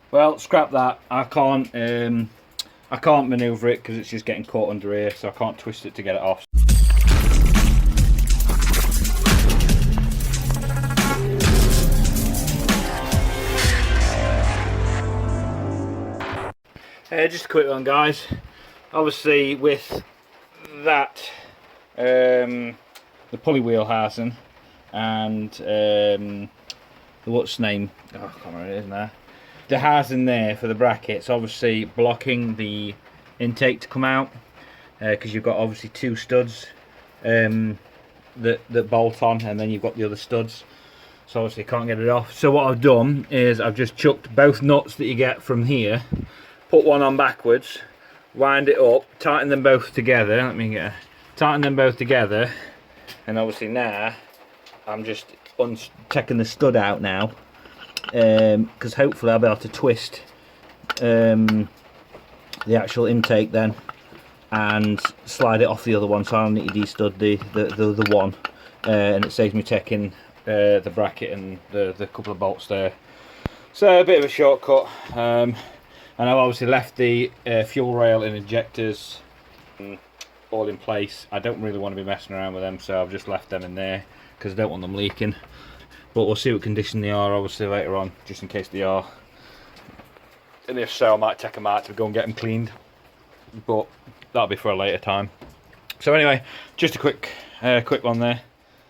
Well, scrap that. I can't manoeuvre it because it's just getting caught under here, so I can't twist it to get it off. Just a quick one, guys. Obviously, with that, the pulley wheel housing and the what's name? Oh, I can't remember what it is now. The housing there for the brackets, obviously blocking the intake to come out, because you've got obviously two studs that bolt on, and then you've got the other studs. So obviously you can't get it off. So what I've done is I've just chucked both nuts that you get from here, put one on backwards, wind it up, tighten them both together. Tighten them both together, and obviously now I'm just taking the stud out now, because hopefully I'll be able to twist the actual intake then and slide it off the other one, so I'll need to de-stud the one, and it saves me taking the bracket and the couple of bolts there. So a bit of a shortcut, and I've obviously left the fuel rail and injectors all in place. I don't really want to be messing around with them, so I've just left them in there because I don't want them leaking. But we'll see what condition they are obviously later on, just in case they are, and if so I might take them out to go and get them cleaned, but that'll be for a later time. So anyway, just a quick one there.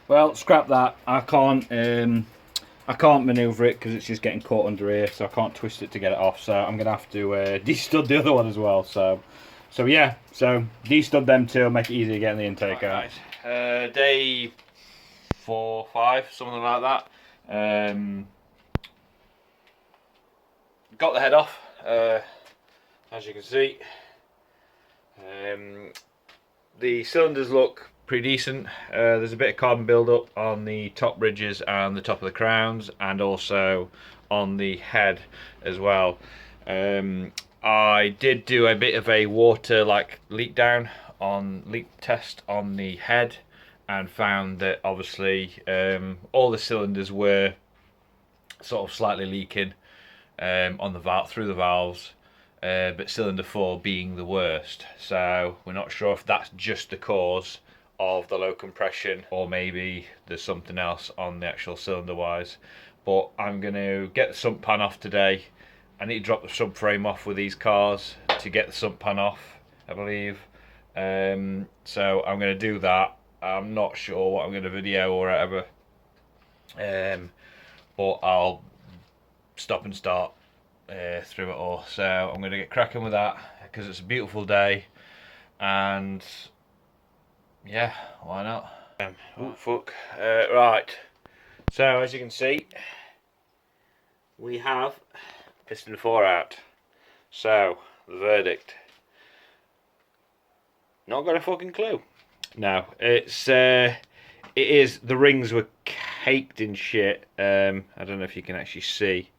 Well, scrap that. I can't manoeuvre it because it's just getting caught under here, so I can't twist it to get it off, so I'm gonna have to de-stud the other one as well. So yeah, so de-stud them too, make it easier getting the intake out. Day 4, 5, something like that. Got the head off, as you can see. The cylinders look pretty decent. There's a bit of carbon build-up on the top ridges and the top of the crowns, and also on the head as well. I did do a bit of a water leak test on the head, and found that obviously all the cylinders were sort of slightly leaking on the valve, through the valves, but cylinder 4 being the worst. So we're not sure if that's just the cause of the low compression, or maybe there's something else on the actual cylinder wise. But I'm going to get the sump pan off today. I need to drop the subframe off with these cars to get the sump pan off, I believe. So I'm going to do that. I'm not sure what I'm going to video or whatever, but I'll stop and start through it all. So I'm going to get cracking with that because it's a beautiful day, and yeah, why not? Oh fuck! Right. So as you can see, we have piston 4 out. So the verdict. Not got a fucking clue. No, it is, the rings were caked in shit. I don't know if you can actually see.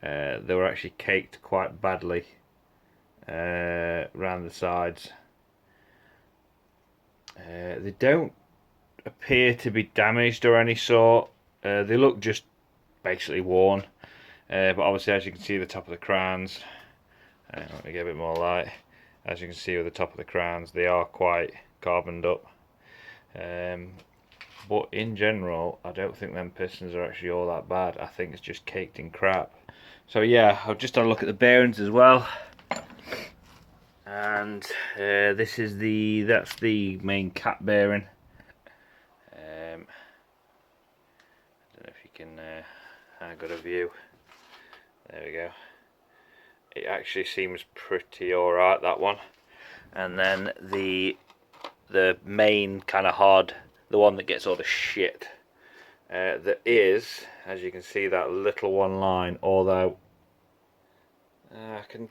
They were actually caked quite badly around the sides. They don't appear to be damaged or any sort. They look just basically worn. But obviously, as you can see, the top of the crowns. Let me get a bit more light. As you can see with the top of the crowns, they are quite carboned up. But in general, I don't think them pistons are actually all that bad. I think it's just caked in crap. So yeah, I've just had a look at the bearings as well. And this is that's the main cap bearing. I don't know if you can have got a view. There we go. It actually seems pretty alright, that one. And then the main kind of hard, the one that gets all the shit, that is, as you can see, that little one line, although I can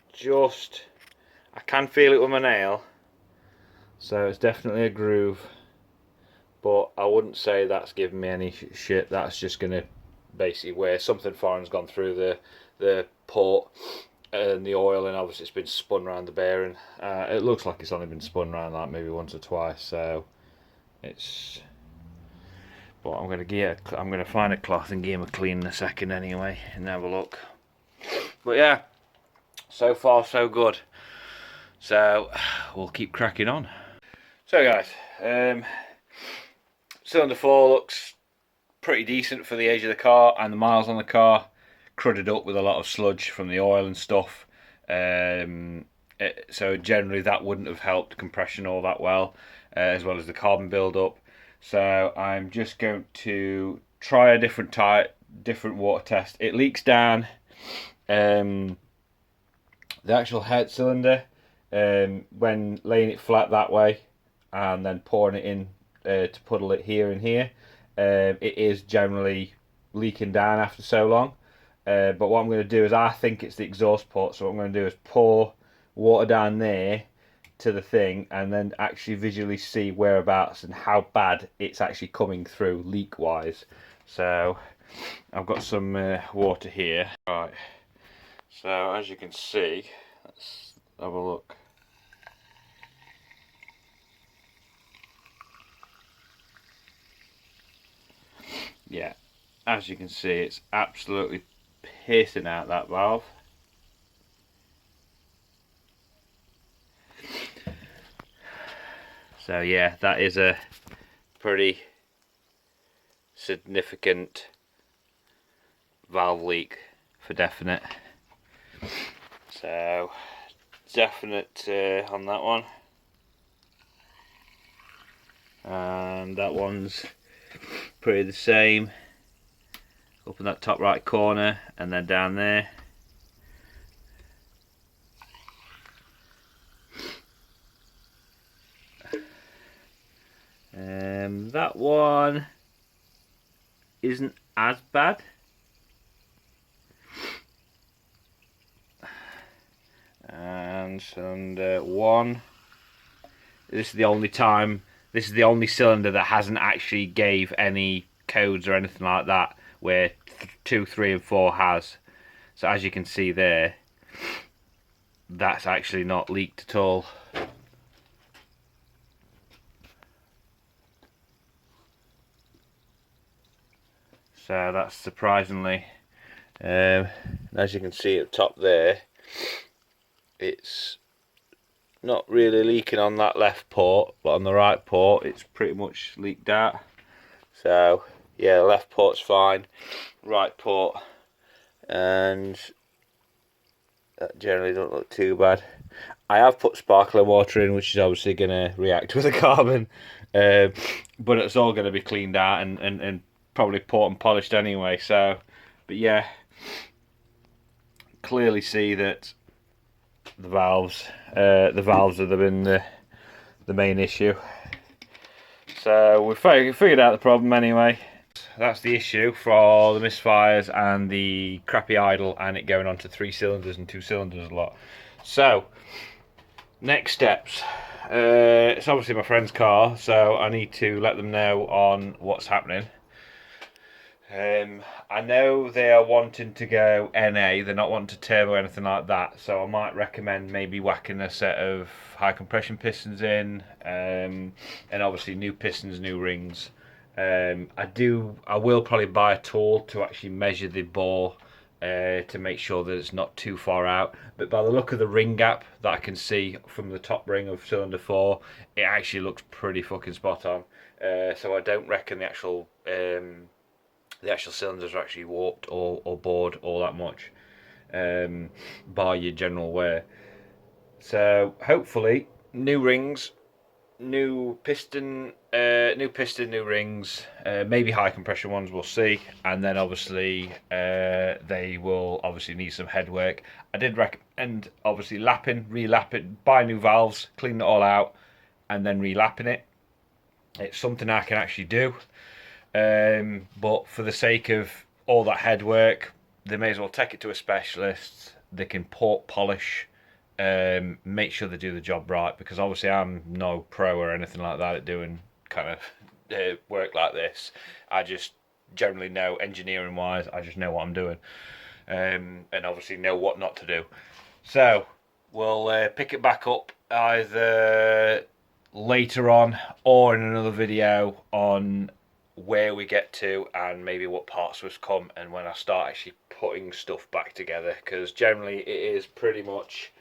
feel it with my nail, so it's definitely a groove, but I wouldn't say that's giving me any shit. That's just going to basically where something foreign's gone through the port and the oil, and obviously it's been spun around the bearing. It looks like it's only been spun around like maybe once or twice, so it's, but I'm going to find a cloth and give him a clean in a second anyway and have a look. But yeah, so far so good. So we'll keep cracking on. So guys, cylinder 4 looks pretty decent for the age of the car and the miles on the car. Crudded up with a lot of sludge from the oil and stuff. So generally that wouldn't have helped compression all that well, as well as the carbon build-up. So I'm just going to try a different water test. It leaks down the actual head cylinder when laying it flat that way and then pouring it in to puddle it here and here. It is generally leaking down after so long. But what I'm going to do is, I think it's the exhaust port, so what I'm going to do is pour water down there to the thing and then actually visually see whereabouts and how bad it's actually coming through leak wise. So I've got some water here. Right, so as you can see, let's have a look. Yeah, as you can see, it's absolutely pissing out that valve. So yeah, that is a pretty significant valve leak for definite. So definite on that one, and that one's pretty the same up in that top right corner and then down there. That one isn't as bad. And cylinder 1. This is the only cylinder that hasn't actually gave any codes or anything like that, where 2, 3 and 4 has. So as you can see there, that's actually not leaked at all. So that's surprisingly, as you can see at the top there, it's not really leaking on that left port, but on the right port it's pretty much leaked out. So yeah, the left port's fine, right port, and that generally don't look too bad. I have put sparkling water in, which is obviously going to react with the carbon, but it's all going to be cleaned out and probably port and polished anyway. So, but yeah, clearly see that the valves have been the main issue. So we figured out the problem anyway. That's the issue for the misfires and the crappy idle, and it going on to 3 cylinders and 2 cylinders a lot. So next steps. It's obviously my friend's car, so I need to let them know on what's happening. I know they are wanting to go NA, they're not wanting to turbo or anything like that, so I might recommend maybe whacking a set of high compression pistons in, and obviously new pistons, new rings. I will probably buy a tool to actually measure the bore to make sure that it's not too far out, but by the look of the ring gap that I can see from the top ring of cylinder 4, it actually looks pretty fucking spot on. So I don't reckon the actual cylinders are actually warped or bored all that much by your general wear. So hopefully new rings, new piston, new rings, maybe high compression ones, we'll see. And then obviously they will obviously need some head work. I did recommend obviously relapping, buy new valves, clean it all out, and then relapping it. It's something I can actually do. But for the sake of all that head work, they may as well take it to a specialist. They can port polish, make sure they do the job right, because obviously I'm no pro or anything like that at doing kind of work like this. I just generally know, engineering wise, I just know what I'm doing, and obviously know what not to do. So we'll pick it back up either later on or in another video on where we get to and maybe what parts must come, and when I start actually putting stuff back together, because generally it is pretty much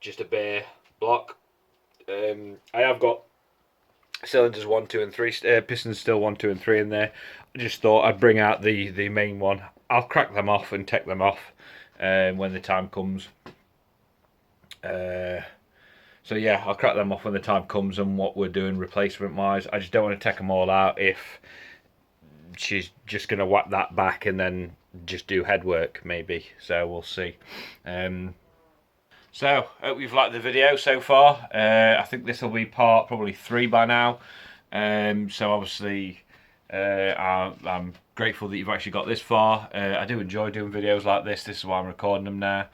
just a bare block. I have got cylinders 1, 2 and 3, pistons still 1, 2 and 3 in there. I just thought I'd bring out the main one. I'll crack them off and take them off when the time comes. So yeah, I'll crack them off when the time comes and what we're doing replacement wise. I just don't want to take them all out if she's just going to whack that back and then just do headwork maybe. So we'll see. So hope you've liked the video so far. I think this will be part probably 3 by now. So obviously I'm grateful that you've actually got this far. I do enjoy doing videos like this. This is why I'm recording them now.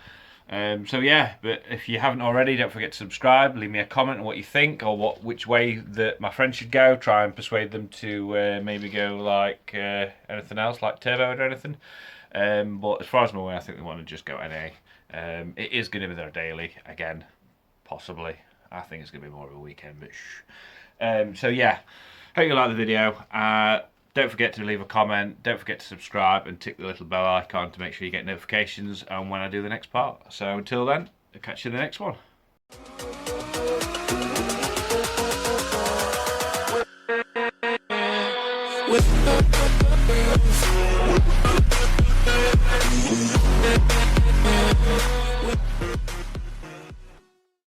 So yeah, but if you haven't already, don't forget to subscribe, leave me a comment on what you think, or which way that my friends should go. Try and persuade them to maybe go like anything else, like turbo or anything. But as far as I'm aware, I think they want to just go NA. It is going to be their daily again, possibly. I think it's going to be more of a weekend, but so yeah, hope you like the video. Don't forget to leave a comment, don't forget to subscribe and tick the little bell icon to make sure you get notifications on when I do the next part. So until then, I'll catch you in the next one.